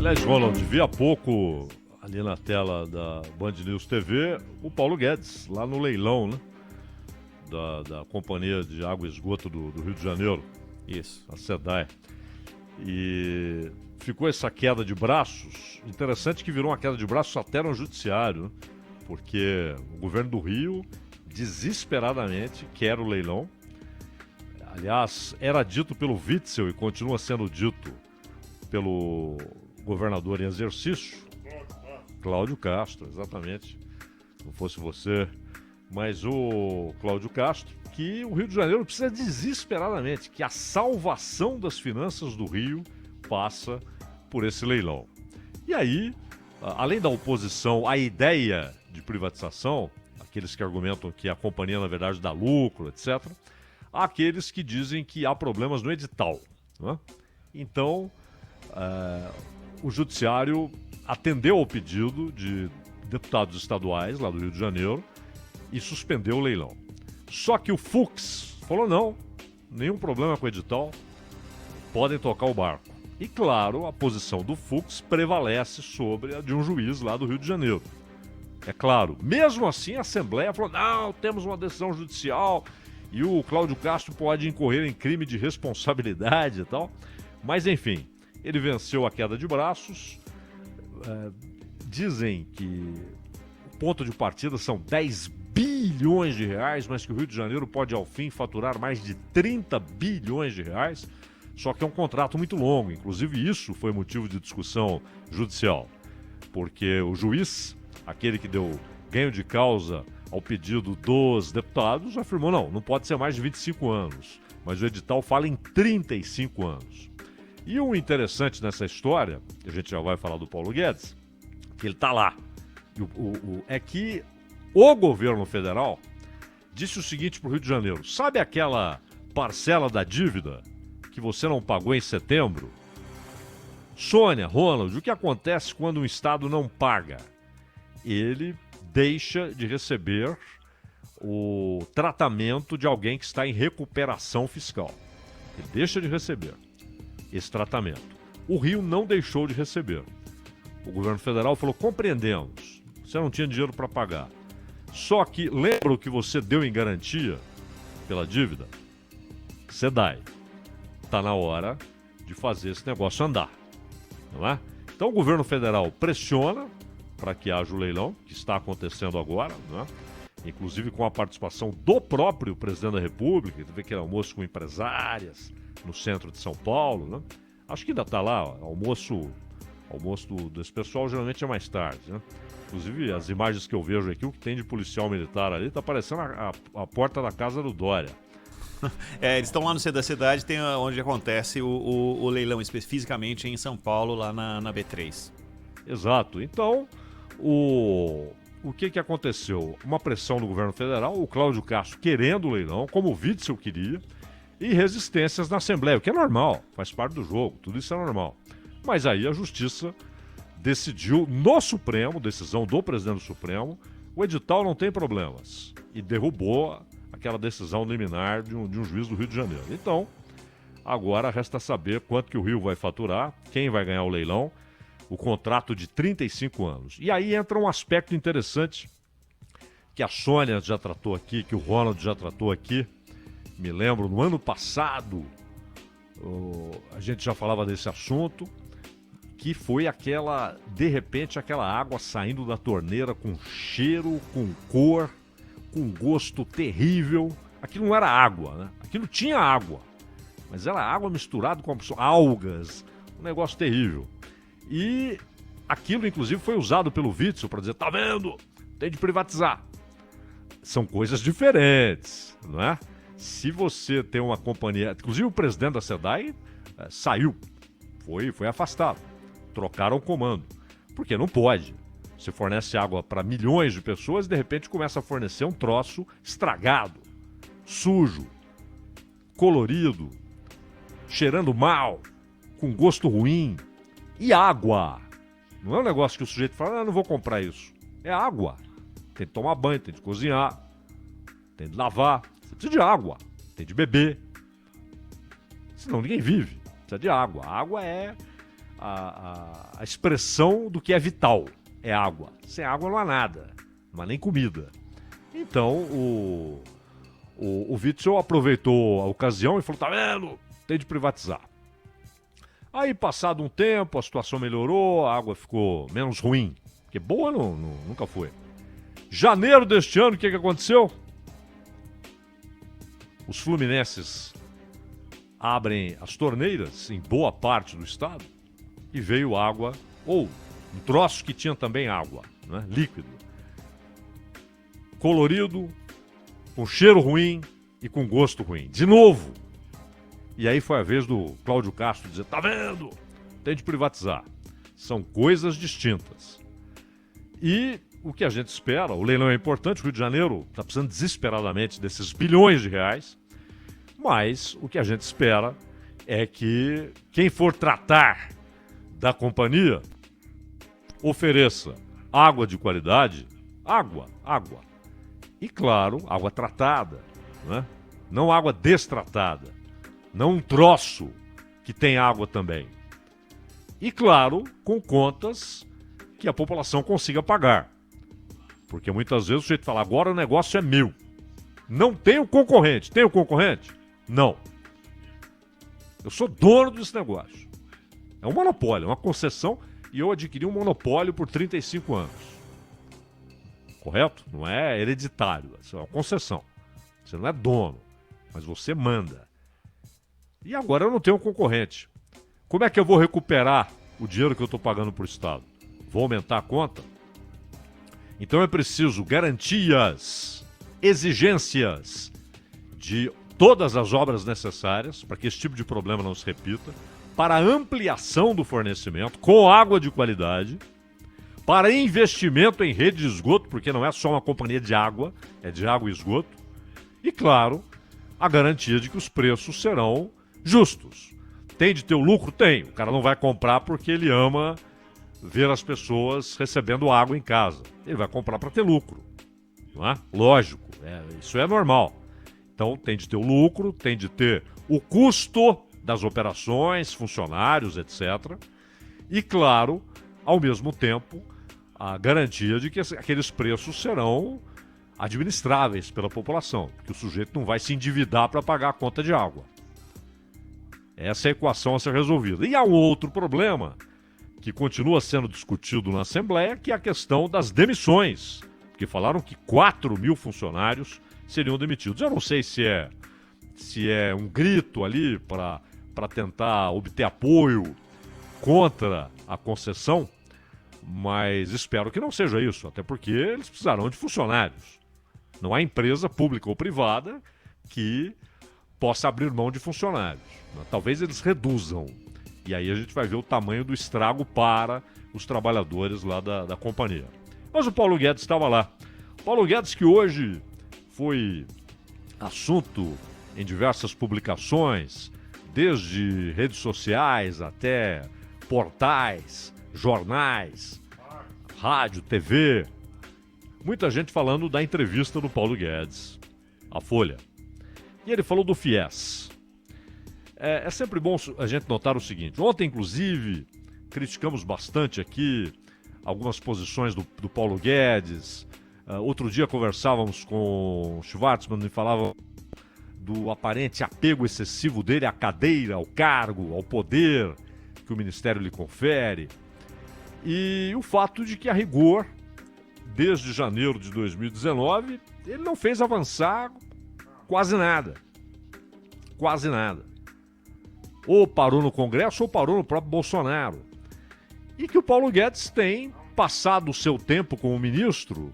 Aliás, Ronald, vi há pouco ali na tela da Band News TV o Paulo Guedes, lá no leilão, né? Da Companhia de Água e Esgoto do Rio de Janeiro. Isso. A SEDAI. E ficou essa queda de braços. Interessante que virou uma queda de braços até no judiciário, né? Porque o governo do Rio desesperadamente quer o leilão. Aliás, era dito pelo Witzel e continua sendo dito pelo governador em exercício, Cláudio Castro, exatamente. Não fosse você, mas o Cláudio Castro, que o Rio de Janeiro precisa desesperadamente, que a salvação das finanças do Rio passa por esse leilão. E aí, além da oposição à ideia de privatização, aqueles que argumentam que a companhia, na verdade, dá lucro, etc., há aqueles que dizem que há problemas no edital, né? Então, o judiciário atendeu ao pedido de deputados estaduais lá do Rio de Janeiro e suspendeu o leilão. Só que o Fux falou não, nenhum problema com o edital, podem tocar o barco. E claro, a posição do Fux prevalece sobre a de um juiz lá do Rio de Janeiro. É claro, mesmo assim a Assembleia falou, não, temos uma decisão judicial e o Cláudio Castro pode incorrer em crime de responsabilidade e tal. Mas enfim, ele venceu a queda de braços. Dizem que o ponto de partida são 10 bilhões de reais, mas que o Rio de Janeiro pode ao fim faturar mais de 30 bilhões de reais. Só que é um contrato muito longo, inclusive isso foi motivo de discussão judicial. Porque o juiz, aquele que deu ganho de causa ao pedido dos deputados, afirmou não pode ser mais de 25 anos. Mas o edital fala em 35 anos. E o interessante nessa história, a gente já vai falar do Paulo Guedes, que ele está lá. É que o governo federal disse o seguinte para o Rio de Janeiro: sabe aquela parcela da dívida que você não pagou em setembro? Sônia, Ronald, o que acontece quando um estado não paga? Ele deixa de receber o tratamento de alguém que está em recuperação fiscal. Ele deixa de receber esse tratamento. O Rio não deixou de receber. O governo federal falou, compreendemos, você não tinha dinheiro para pagar. Só que lembra o que você deu em garantia pela dívida? SEDAI. Está na hora de fazer esse negócio andar, não é? Então o governo federal pressiona para que haja o leilão, que está acontecendo agora, não é? Inclusive com a participação do próprio presidente da República, teve aquele almoço com empresárias no centro de São Paulo, né? Acho que ainda está lá, almoço desse pessoal geralmente é mais tarde, né? Inclusive as imagens que eu vejo aqui, o que tem de policial militar ali, tá parecendo a porta da casa do Dória. Eles estão lá no centro da cidade, tem onde acontece o leilão, fisicamente em São Paulo, lá na B3. Exato. Então, o que aconteceu? Uma pressão do governo federal, o Cláudio Castro querendo o leilão, como o Witzel queria, e resistências na Assembleia, o que é normal, faz parte do jogo, tudo isso é normal. Mas aí a Justiça decidiu no Supremo, decisão do presidente do Supremo, o edital não tem problemas, e derrubou aquela decisão liminar de um juiz do Rio de Janeiro. Então, agora resta saber quanto que o Rio vai faturar, quem vai ganhar o leilão, o contrato de 35 anos. E aí entra um aspecto interessante que a Sônia já tratou aqui, que o Ronald já tratou aqui. Me lembro, no ano passado, a gente já falava desse assunto, que foi de repente, aquela água saindo da torneira com cheiro, com cor, com gosto terrível. Aquilo não era água, né? Aquilo tinha água, mas era água misturada com algas, um negócio terrível. E aquilo, inclusive, foi usado pelo Witzel para dizer, tá vendo? Tem de privatizar. São coisas diferentes, não é? Se você tem uma companhia... Inclusive, o presidente da SEDAI saiu, foi afastado. Trocaram o comando. Porque não pode. Você fornece água para milhões de pessoas e, de repente, começa a fornecer um troço estragado, sujo, colorido, cheirando mal, com gosto ruim. E água. Não é um negócio que o sujeito fala, não vou comprar isso. É água. Tem de tomar banho, tem de cozinhar, tem de lavar. Você precisa de água. Tem de beber. Senão ninguém vive. Precisa de água. A água é a expressão do que é vital, é água. Sem água não há nada, não há nem comida. Então o Witzel aproveitou a ocasião e falou, tá vendo, tem de privatizar. Aí, passado um tempo, a situação melhorou, a água ficou menos ruim, porque boa nunca foi. Janeiro deste ano, o que aconteceu? Os fluminenses abrem as torneiras em boa parte do estado e veio água, ou um troço que tinha também água, né? Líquido. Colorido, com cheiro ruim e com gosto ruim. De novo. E aí foi a vez do Cláudio Castro dizer, tá vendo? Tem de privatizar. São coisas distintas. E o que a gente espera, o leilão é importante, o Rio de Janeiro está precisando desesperadamente desses bilhões de reais, mas o que a gente espera é que quem for tratar da companhia ofereça água de qualidade, água. E claro, água tratada, né? Não água destratada. Não um troço que tem água também. E claro, com contas que a população consiga pagar. Porque muitas vezes o jeito de falar, agora o negócio é meu. Não tem o concorrente. Tem o concorrente? Não. Eu sou dono desse negócio. É um monopólio, é uma concessão e eu adquiri um monopólio por 35 anos. Correto? Não é hereditário, é uma concessão. Você não é dono, mas você manda. E agora eu não tenho concorrente. Como é que eu vou recuperar o dinheiro que eu estou pagando para o Estado? Vou aumentar a conta? Então é preciso garantias, exigências de todas as obras necessárias para que esse tipo de problema não se repita, para a ampliação do fornecimento com água de qualidade, para investimento em rede de esgoto, porque não é só uma companhia de água, é de água e esgoto, e claro, a garantia de que os preços serão justos. Tem de ter o lucro? Tem. O cara não vai comprar porque ele ama ver as pessoas recebendo água em casa. Ele vai comprar para ter lucro. Não é? Lógico, isso é normal. Então tem de ter o lucro, tem de ter o custo das operações, funcionários, etc. E, claro, ao mesmo tempo, a garantia de que aqueles preços serão administráveis pela população, que o sujeito não vai se endividar para pagar a conta de água. Essa é a equação a ser resolvida. E há um outro problema que continua sendo discutido na Assembleia, que é a questão das demissões, porque falaram que 4 mil funcionários seriam demitidos. Eu não sei se é um grito ali para tentar obter apoio contra a concessão, mas espero que não seja isso, até porque eles precisarão de funcionários. Não há empresa pública ou privada que possa abrir mão de funcionários. Talvez eles reduzam. E aí a gente vai ver o tamanho do estrago para os trabalhadores lá da companhia. Mas o Paulo Guedes estava lá. Paulo Guedes, que hoje foi assunto em diversas publicações, desde redes sociais até portais, jornais, rádio, TV. Muita gente falando da entrevista do Paulo Guedes à Folha. E ele falou do FIES. É sempre bom a gente notar o seguinte. Ontem, inclusive, criticamos bastante aqui algumas posições do Paulo Guedes. Outro dia conversávamos com o Schwartzman e falava do aparente apego excessivo dele à cadeira, ao cargo, ao poder que o Ministério lhe confere. E o fato de que, a rigor, desde janeiro de 2019, ele não fez avançar quase nada. Quase nada. Ou parou no Congresso ou parou no próprio Bolsonaro. E que o Paulo Guedes tem passado o seu tempo como ministro.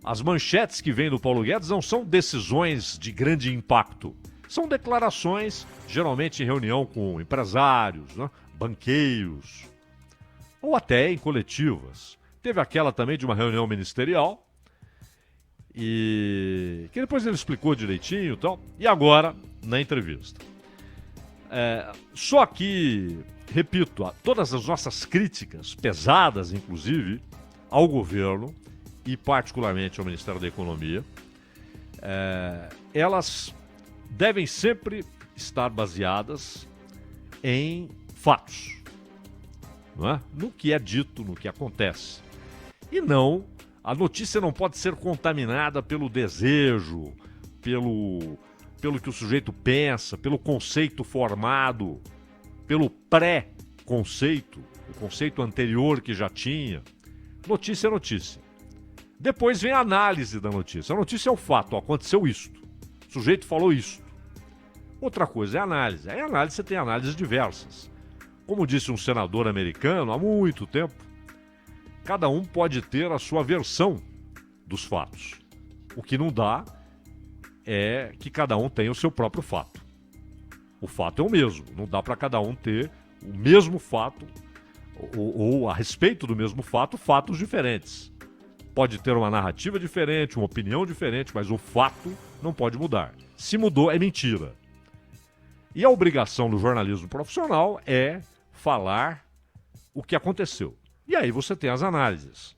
As manchetes que vêm do Paulo Guedes não são decisões de grande impacto. São declarações, geralmente em reunião com empresários, né, banqueiros, ou até em coletivas. Teve aquela também de uma reunião ministerial, e que depois ele explicou direitinho e tal. E agora, na entrevista. Só que, repito, todas as nossas críticas, pesadas inclusive, ao governo e particularmente ao Ministério da Economia, elas devem sempre estar baseadas em fatos. não é? No que é dito, no que acontece. E não, a notícia não pode ser contaminada pelo desejo, pelo que o sujeito pensa, pelo conceito formado, pelo pré-conceito, o conceito anterior que já tinha. Notícia é notícia. Depois vem a análise da notícia. A notícia é o fato, aconteceu isto. O sujeito falou isto. Outra coisa é a análise. Aí a análise, você tem análises diversas. Como disse um senador americano há muito tempo, cada um pode ter a sua versão dos fatos. O que não dá é que cada um tenha o seu próprio fato. O fato é o mesmo. Não dá para cada um ter o mesmo fato ou a respeito do mesmo fato, fatos diferentes. Pode ter uma narrativa diferente, uma opinião diferente, mas o fato não pode mudar. Se mudou, é mentira. E a obrigação do jornalismo profissional é falar o que aconteceu. E aí você tem as análises,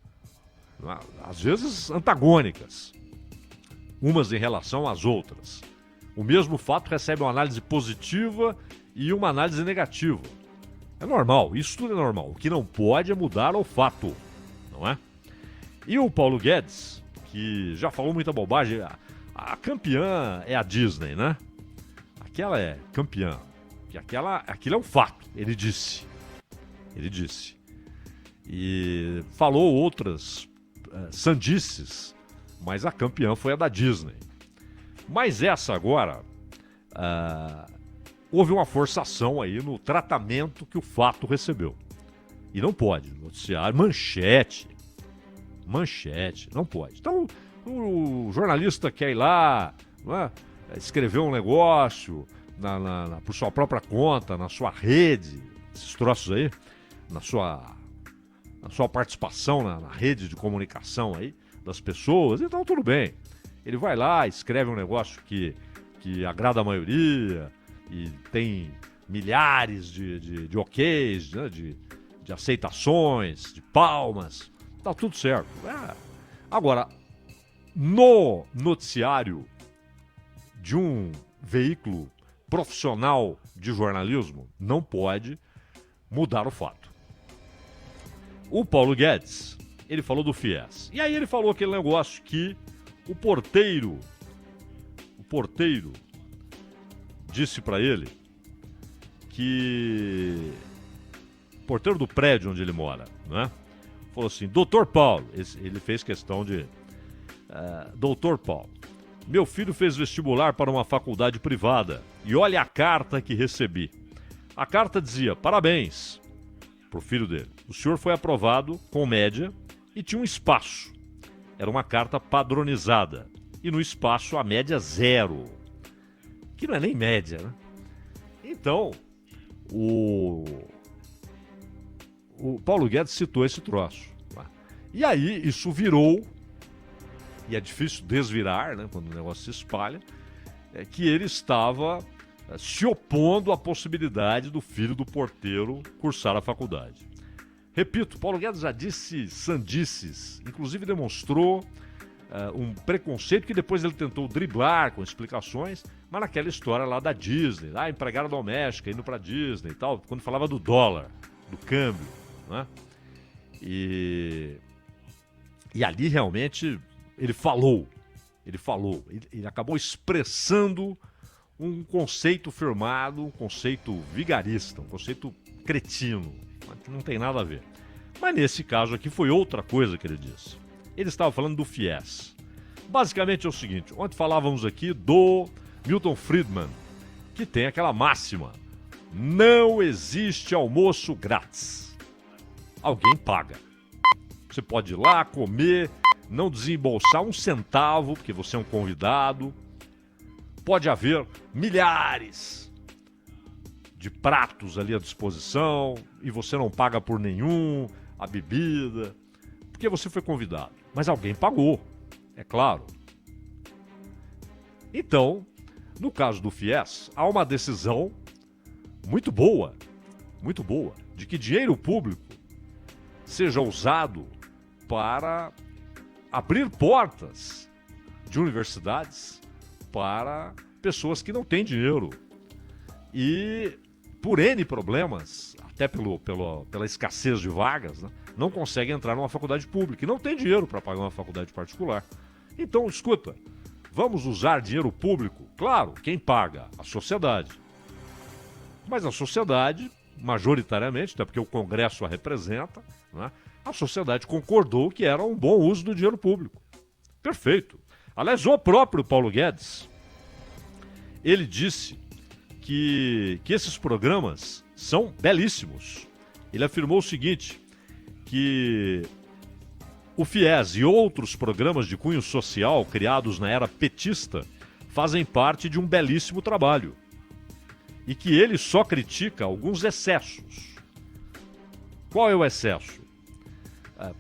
às vezes antagônicas, umas em relação às outras. O mesmo fato recebe uma análise positiva e uma análise negativa. É normal, isso tudo é normal. O que não pode é mudar o fato, não é? E o Paulo Guedes, que já falou muita bobagem, a campeã é a Disney, né? Aquela é campeã. Que aquilo é um fato, ele disse. Ele disse. E falou outras sandices, mas a campeã foi a da Disney. Mas essa agora, houve uma forçação aí no tratamento que o fato recebeu. E não pode, noticiário, manchete, não pode. Então, o jornalista quer ir lá, não é? Escrever um negócio por sua própria conta, na sua rede, esses troços aí, na sua participação na rede de comunicação aí das pessoas, então tudo bem. Ele vai lá, escreve um negócio que agrada a maioria e tem milhares de ok's, né, de aceitações, de palmas, tá tudo certo. Agora, no noticiário de um veículo profissional de jornalismo, não pode mudar o fato. O Paulo Guedes, ele falou do FIES. E aí ele falou aquele negócio que o porteiro disse pra ele que... O porteiro do prédio onde ele mora, né? Falou assim, Doutor Paulo, ele fez questão de... Doutor Paulo, meu filho fez vestibular para uma faculdade privada e olha a carta que recebi. A carta dizia, parabéns pro filho dele. O senhor foi aprovado com média e tinha um espaço. Era uma carta padronizada. E no espaço a média 0. Que não é nem média, né? Então, o Paulo Guedes citou esse troço. E aí isso virou, e é difícil desvirar, né, quando o negócio se espalha, que ele estava se opondo à possibilidade do filho do porteiro cursar a faculdade. Repito, Paulo Guedes já disse sandices, inclusive demonstrou um preconceito que depois ele tentou driblar com explicações, mas naquela história lá da Disney, empregada doméstica indo pra Disney e tal, quando falava do dólar, do câmbio, né? E ali realmente ele falou, ele acabou expressando um conceito firmado, um conceito vigarista, um conceito cretino, que não tem nada a ver. Mas nesse caso aqui foi outra coisa que ele disse. Ele estava falando do FIES. Basicamente é o seguinte, ontem falávamos aqui do Milton Friedman, que tem aquela máxima, não existe almoço grátis. Alguém paga. Você pode ir lá comer, não desembolsar um centavo, porque você é um convidado. Pode haver milhares de pratos ali à disposição e você não paga por nenhum, a bebida, porque você foi convidado. Mas alguém pagou, é claro. Então, no caso do FIES, há uma decisão muito boa, de que dinheiro público seja usado para abrir portas de universidades para pessoas que não têm dinheiro. E por N problemas, até pela escassez de vagas, né, não consegue entrar numa faculdade pública e não tem dinheiro para pagar uma faculdade particular. Então, escuta, vamos usar dinheiro público? Claro, quem paga? A sociedade. Mas a sociedade, majoritariamente, até porque o Congresso a representa, né, a sociedade concordou que era um bom uso do dinheiro público. Perfeito. Aliás, o próprio Paulo Guedes, ele disse que esses programas são belíssimos. Ele afirmou o seguinte, que o FIES e outros programas de cunho social criados na era petista fazem parte de um belíssimo trabalho e que ele só critica alguns excessos. Qual é o excesso?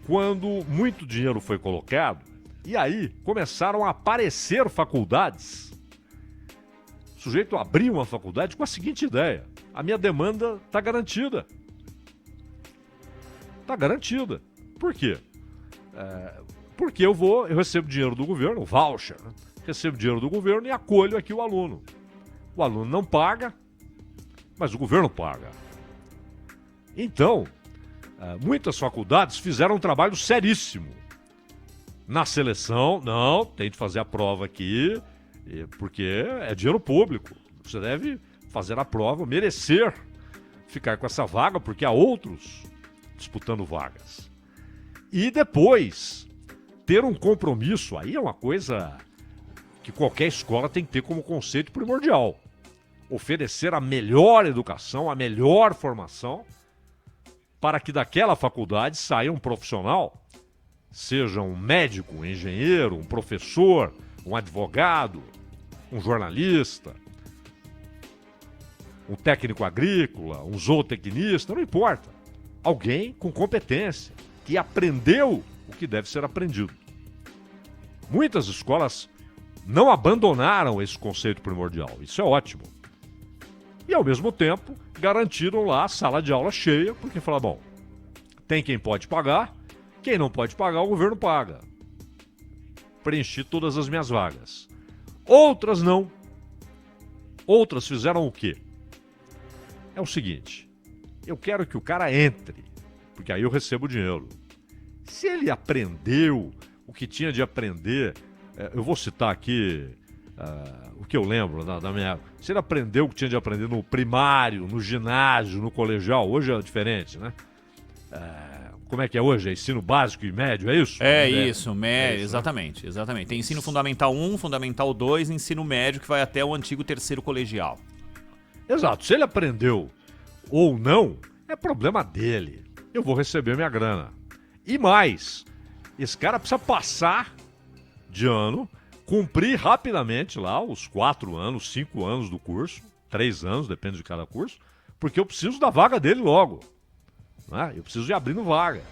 Quando muito dinheiro foi colocado e aí começaram a aparecer faculdades. O sujeito abriu uma faculdade com a seguinte ideia: a minha demanda está garantida. Está garantida. Por quê? Porque eu recebo dinheiro do governo, voucher, né? Recebo dinheiro do governo e acolho aqui o aluno. O aluno não paga, mas o governo paga. Então, muitas faculdades fizeram um trabalho seríssimo. Na seleção, não, tem de fazer a prova aqui, porque é dinheiro público. Você deve fazer a prova, merecer ficar com essa vaga, porque há outros disputando vagas. E depois, ter um compromisso, aí é uma coisa que qualquer escola tem que ter como conceito primordial. Oferecer a melhor educação, a melhor formação, para que daquela faculdade saia um profissional, seja um médico, um engenheiro, um professor, um advogado, um jornalista, um técnico agrícola, um zootecnista, não importa. Alguém com competência, que aprendeu o que deve ser aprendido. Muitas escolas não abandonaram esse conceito primordial, isso é ótimo. E ao mesmo tempo, garantiram lá a sala de aula cheia, porque falaram, bom, tem quem pode pagar, quem não pode pagar, o governo paga. Preenchi todas as minhas vagas. Outras não. Outras fizeram o quê? É o seguinte, eu quero que o cara entre, porque aí eu recebo dinheiro. Se ele aprendeu o que tinha de aprender, eu vou citar aqui o que eu lembro da minha época. Se ele aprendeu o que tinha de aprender no primário, no ginásio, no colegial, hoje é diferente, né? Como é que é hoje? É ensino básico e médio, é isso? Isso, médio, exatamente, né? Exatamente. Tem ensino fundamental 1, fundamental 2, ensino médio que vai até o antigo terceiro colegial. Exato, se ele aprendeu ou não, é problema dele. Eu vou receber minha grana. E mais, esse cara precisa passar de ano, cumprir rapidamente lá os 4 anos, 5 anos do curso, 3 anos, depende de cada curso, porque eu preciso da vaga dele logo. Né? Eu preciso ir abrindo vaga.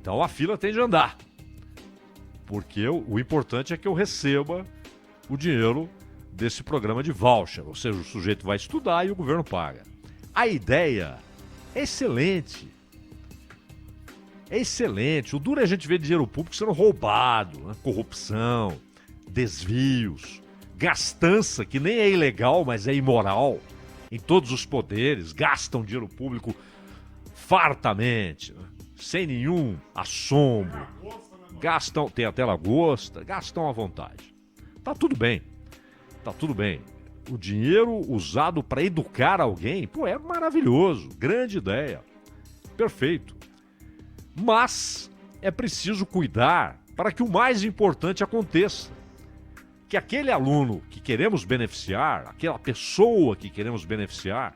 Então a fila tem de andar. Porque o importante é que eu receba o dinheiro desse programa de voucher. Ou seja, o sujeito vai estudar e o governo paga. A ideia é excelente. É excelente. O duro é a gente ver dinheiro público sendo roubado, né? Corrupção, desvios, gastança, que nem é ilegal, mas é imoral. Em todos os poderes, gastam dinheiro público fartamente, né? Sem nenhum assombro. Gastam, tem até lagosta, gastam à vontade. Tá tudo bem. Tá tudo bem. O dinheiro usado para educar alguém, é maravilhoso. Grande ideia. Perfeito. Mas é preciso cuidar para que o mais importante aconteça. Que aquele aluno que queremos beneficiar, aquela pessoa que queremos beneficiar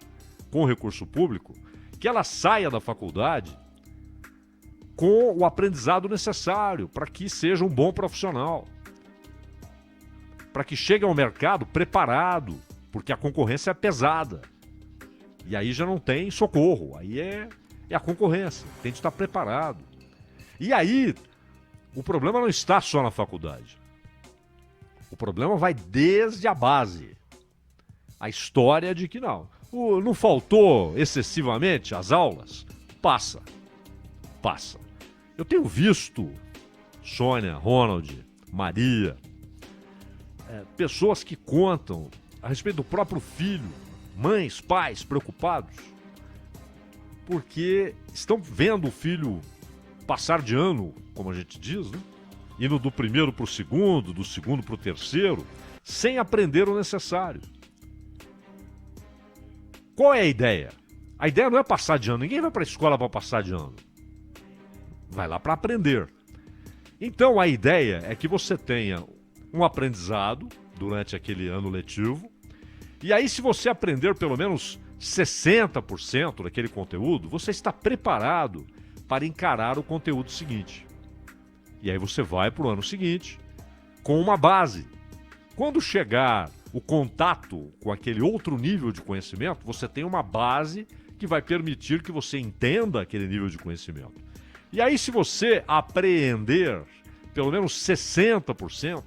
com o recurso público, que ela saia da faculdade com o aprendizado necessário para que seja um bom profissional. Para que chegue ao mercado preparado, porque a concorrência é pesada. E aí já não tem socorro, aí é a concorrência, tem de estar preparado. E aí, o problema não está só na faculdade. O problema vai desde a base. A história de que não faltou excessivamente as aulas? Passa. Eu tenho visto, Sônia, Ronald, Maria, pessoas que contam a respeito do próprio filho, mães, pais preocupados. porque estão vendo o filho passar de ano, como a gente diz, né? Indo do primeiro para o segundo, do segundo para o terceiro, sem aprender o necessário. Qual é a ideia? A ideia não é passar de ano. Ninguém vai para a escola para passar de ano. Vai lá para aprender. Então a ideia é que você tenha um aprendizado durante aquele ano letivo. E aí, se você aprender pelo menos 60% daquele conteúdo, você está preparado para encarar o conteúdo seguinte. E aí você vai para o ano seguinte com uma base. Quando chegar o contato com aquele outro nível de conhecimento, você tem uma base que vai permitir que você entenda aquele nível de conhecimento. E aí, se você apreender pelo menos 60%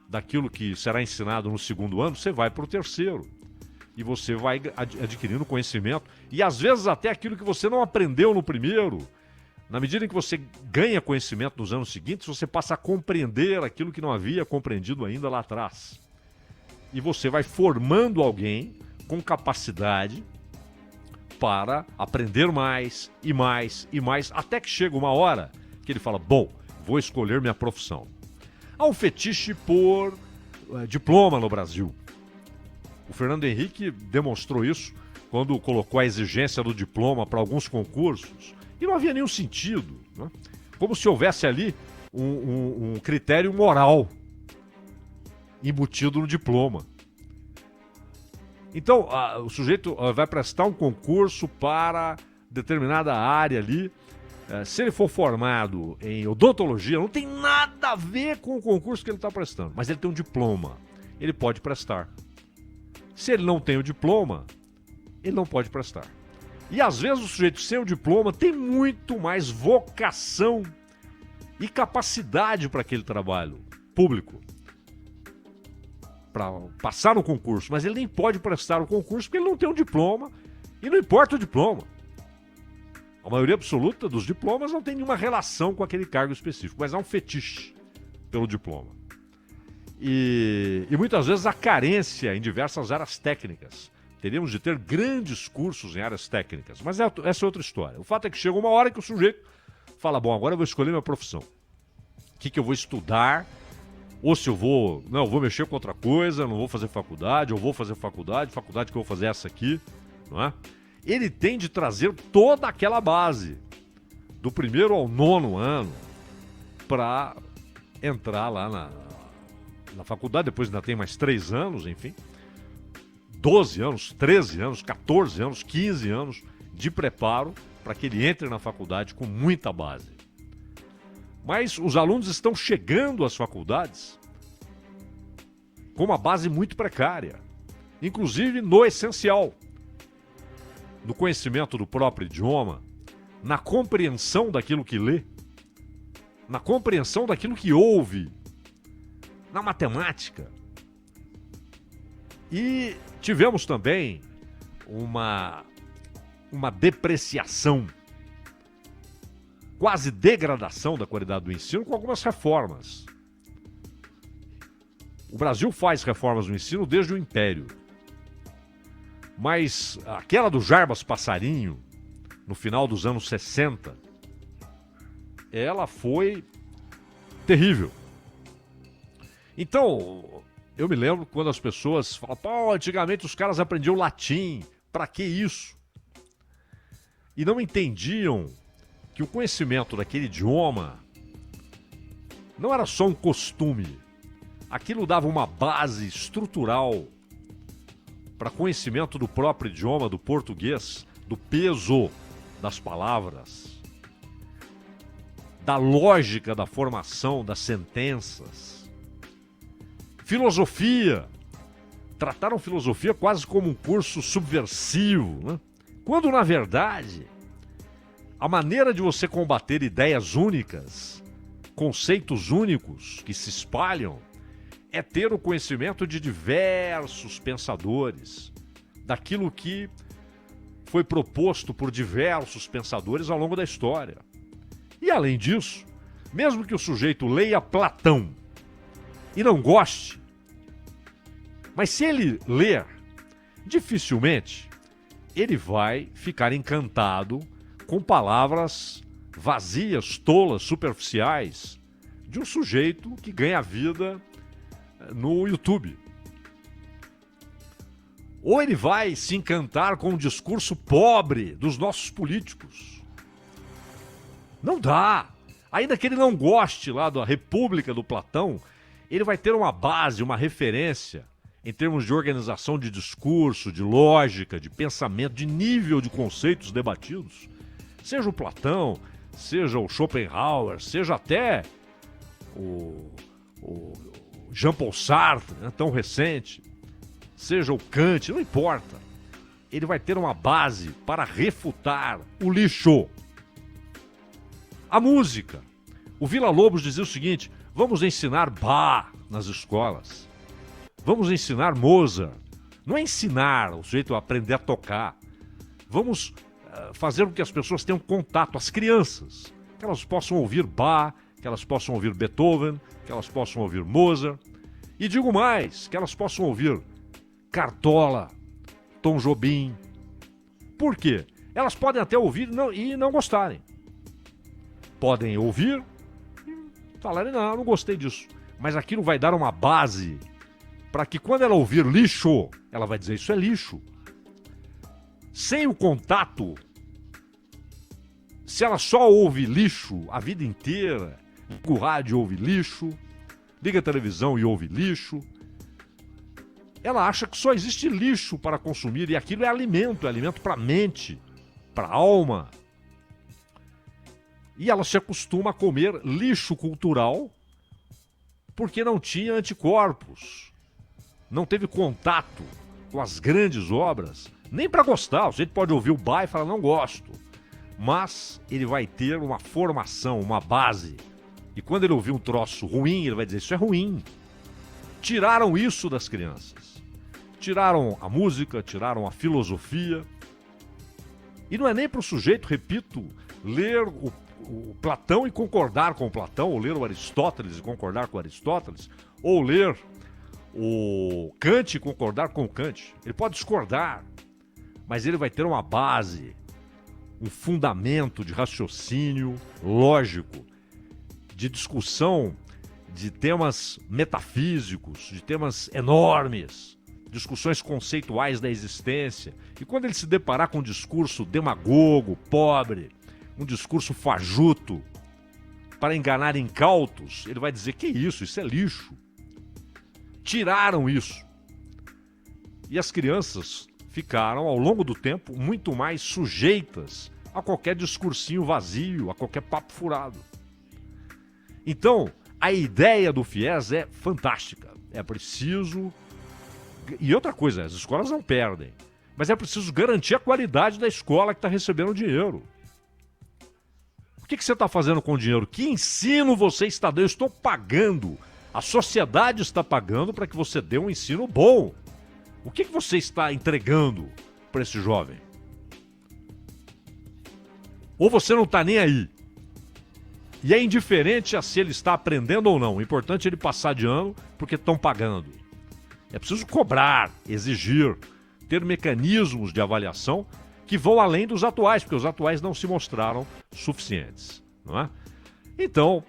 daquilo que será ensinado no segundo ano, você vai para o terceiro. E você vai adquirindo conhecimento. E às vezes até aquilo que você não aprendeu no primeiro. Na medida em que você ganha conhecimento nos anos seguintes, você passa a compreender aquilo que não havia compreendido ainda lá atrás. E você vai formando alguém com capacidade para aprender mais e mais e mais, até que chega uma hora que ele fala, bom, vou escolher minha profissão. Há um fetiche por diploma no Brasil. O Fernando Henrique demonstrou isso quando colocou a exigência do diploma para alguns concursos. E não havia nenhum sentido, né? Como se houvesse ali um critério moral embutido no diploma. Então, o sujeito vai prestar um concurso para determinada área ali. Se ele for formado em odontologia, não tem nada a ver com o concurso que ele está prestando, mas ele tem um diploma, ele pode prestar. Se ele não tem o diploma, ele não pode prestar. E às vezes o sujeito sem o diploma tem muito mais vocação e capacidade para aquele trabalho público, para passar no concurso, mas ele nem pode prestar o concurso porque ele não tem um diploma e não importa o diploma. A maioria absoluta dos diplomas não tem nenhuma relação com aquele cargo específico, mas há um fetiche pelo diploma. E muitas vezes há carência em diversas áreas técnicas. Teríamos de ter grandes cursos em áreas técnicas, mas essa é outra história. O fato é que chega uma hora que o sujeito fala, bom, agora eu vou escolher minha profissão. O que eu vou estudar? Ou se eu vou mexer com outra coisa, não vou fazer faculdade, ou vou fazer faculdade que eu vou fazer essa aqui, não é? Ele tem de trazer toda aquela base, do primeiro ao 9º ano, para entrar lá na faculdade, depois ainda tem mais 3 anos, enfim, 12 anos, 13 anos, 14 anos, 15 anos de preparo para que ele entre na faculdade com muita base. Mas os alunos estão chegando às faculdades com uma base muito precária, inclusive no essencial, no conhecimento do próprio idioma, na compreensão daquilo que lê, na compreensão daquilo que ouve, na matemática. E tivemos também uma depreciação, quase degradação da qualidade do ensino com algumas reformas. O Brasil faz reformas no ensino desde o Império. Mas aquela do Jarbas Passarinho, no final dos anos 60, ela foi terrível. Então, eu me lembro quando as pessoas falam, pô, antigamente os caras aprendiam latim, pra que isso? E não entendiam que o conhecimento daquele idioma não era só um costume. Aquilo dava uma base estrutural para conhecimento do próprio idioma, do português, do peso das palavras, da lógica da formação das sentenças. Filosofia. Trataram filosofia quase como um curso subversivo, né? Quando, na verdade, a maneira de você combater ideias únicas, conceitos únicos que se espalham, é ter o conhecimento de diversos pensadores, daquilo que foi proposto por diversos pensadores ao longo da história. E além disso, mesmo que o sujeito leia Platão e não goste, mas se ele ler, dificilmente ele vai ficar encantado com palavras vazias, tolas, superficiais de um sujeito que ganha vida no YouTube. Ou ele vai se encantar com um discurso pobre dos nossos políticos. Não dá. Ainda que ele não goste lá da República do Platão, ele vai ter uma base, uma referência em termos de organização de discurso, de lógica, de pensamento, de nível de conceitos debatidos. Seja o Platão, seja o Schopenhauer, seja até o Jean-Paul Sartre, né, tão recente, seja o Kant, não importa. Ele vai ter uma base para refutar o lixo. A música. O Villa-Lobos dizia o seguinte: vamos ensinar Bach nas escolas. Vamos ensinar Mozart. Não é ensinar o sujeito a aprender a tocar. Vamos fazer com que as pessoas tenham contato, as crianças, que elas possam ouvir Bach, que elas possam ouvir Beethoven, que elas possam ouvir Mozart. E digo mais, que elas possam ouvir Cartola, Tom Jobim. Por quê? Elas podem até ouvir e não gostarem. Podem ouvir e falarem, não gostei disso. Mas aquilo vai dar uma base para que quando ela ouvir lixo, ela vai dizer, isso é lixo. Sem o contato, se ela só ouve lixo a vida inteira, liga o rádio e ouve lixo, liga a televisão e ouve lixo, ela acha que só existe lixo para consumir, e aquilo é alimento para a mente, para a alma. E ela se acostuma a comer lixo cultural porque não tinha anticorpos, não teve contato com as grandes obras, nem para gostar. O sujeito pode ouvir o Bach e falar, não gosto, mas ele vai ter uma formação, uma base, e quando ele ouvir um troço ruim, ele vai dizer, isso é ruim. Tiraram isso das crianças, tiraram a música, tiraram a filosofia, e não é nem para o sujeito, repito, ler o Platão e concordar com Platão, ou ler o Aristóteles e concordar com Aristóteles, ou ler o Kant e concordar com o Kant. Ele pode discordar, mas ele vai ter uma base, um fundamento de raciocínio lógico, de discussão de temas metafísicos, de temas enormes, discussões conceituais da existência. E quando ele se deparar com um discurso demagogo, pobre, um discurso fajuto, para enganar incautos, ele vai dizer, que isso é lixo. Tiraram isso. E as crianças ficaram, ao longo do tempo, muito mais sujeitas a qualquer discursinho vazio, a qualquer papo furado. Então, a ideia do FIES é fantástica. É preciso... E outra coisa, as escolas não perdem, mas é preciso garantir a qualidade da escola que está recebendo dinheiro. O que você está fazendo com o dinheiro? Que ensino você está dando? Eu estou pagando. A sociedade está pagando para que você dê um ensino bom. O que você está entregando para esse jovem? Ou você não está nem aí? E é indiferente a se ele está aprendendo ou não. O importante é ele passar de ano porque estão pagando. É preciso cobrar, exigir, ter mecanismos de avaliação que vão além dos atuais, porque os atuais não se mostraram suficientes, não é? Então,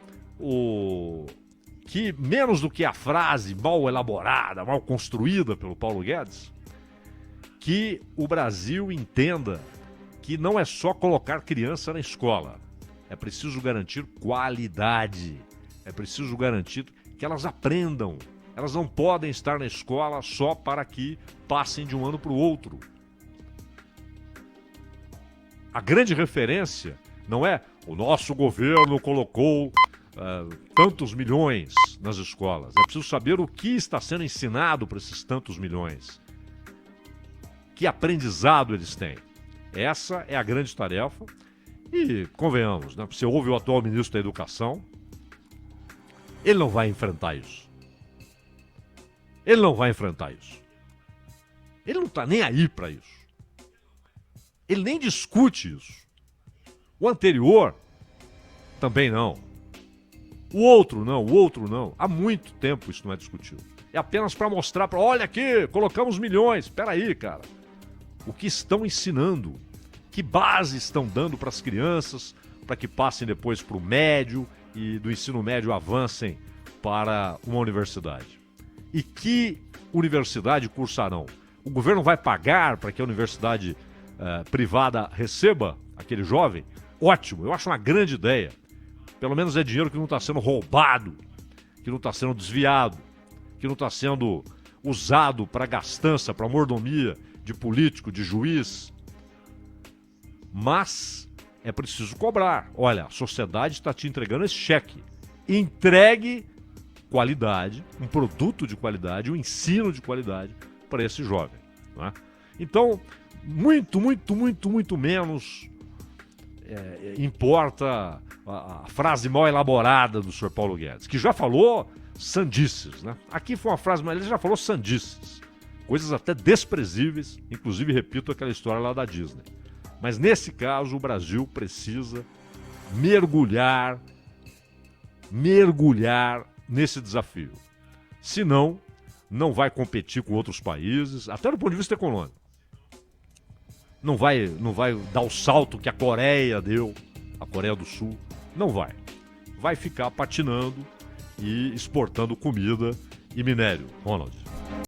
que menos do que a frase mal elaborada, mal construída pelo Paulo Guedes, que o Brasil entenda que não é só colocar criança na escola, é preciso garantir qualidade, é preciso garantir que elas aprendam. Elas não podem estar na escola só para que passem de um ano para o outro. A grande referência não é o nosso governo colocou tantos milhões nas escolas. É preciso saber o que está sendo ensinado para esses tantos milhões. Que aprendizado eles têm. Essa é a grande tarefa. E, convenhamos, né? Você ouve o atual ministro da Educação, ele não vai enfrentar isso. Ele não vai enfrentar isso. Ele não está nem aí para isso. Ele nem discute isso. O anterior também não. O outro não. Há muito tempo isso não é discutido. É apenas para mostrar, olha aqui, colocamos milhões. Espera aí, cara. o que estão ensinando, que base estão dando para as crianças, para que passem depois para o médio e do ensino médio avancem para uma universidade. E que universidade cursarão? O governo vai pagar para que a universidade privada receba aquele jovem? Ótimo, eu acho uma grande ideia. Pelo menos é dinheiro que não está sendo roubado, que não está sendo desviado, que não está sendo usado para gastança, para mordomia de político, de juiz. Mas é preciso cobrar. Olha, a sociedade está te entregando esse cheque. Entregue qualidade, um produto de qualidade, um ensino de qualidade para esse jovem. Não é? Então, muito menos importa a frase mal elaborada do Sr. Paulo Guedes, que já falou sandices, né? Aqui foi uma frase, mas ele já falou sandices, coisas até desprezíveis, inclusive, repito, aquela história lá da Disney. Mas nesse caso, o Brasil precisa mergulhar nesse desafio. Senão, não vai competir com outros países, até do ponto de vista econômico. Não vai dar o salto que a Coreia deu, a Coreia do Sul. Não vai. Vai ficar patinando e exportando comida e minério. Ronald.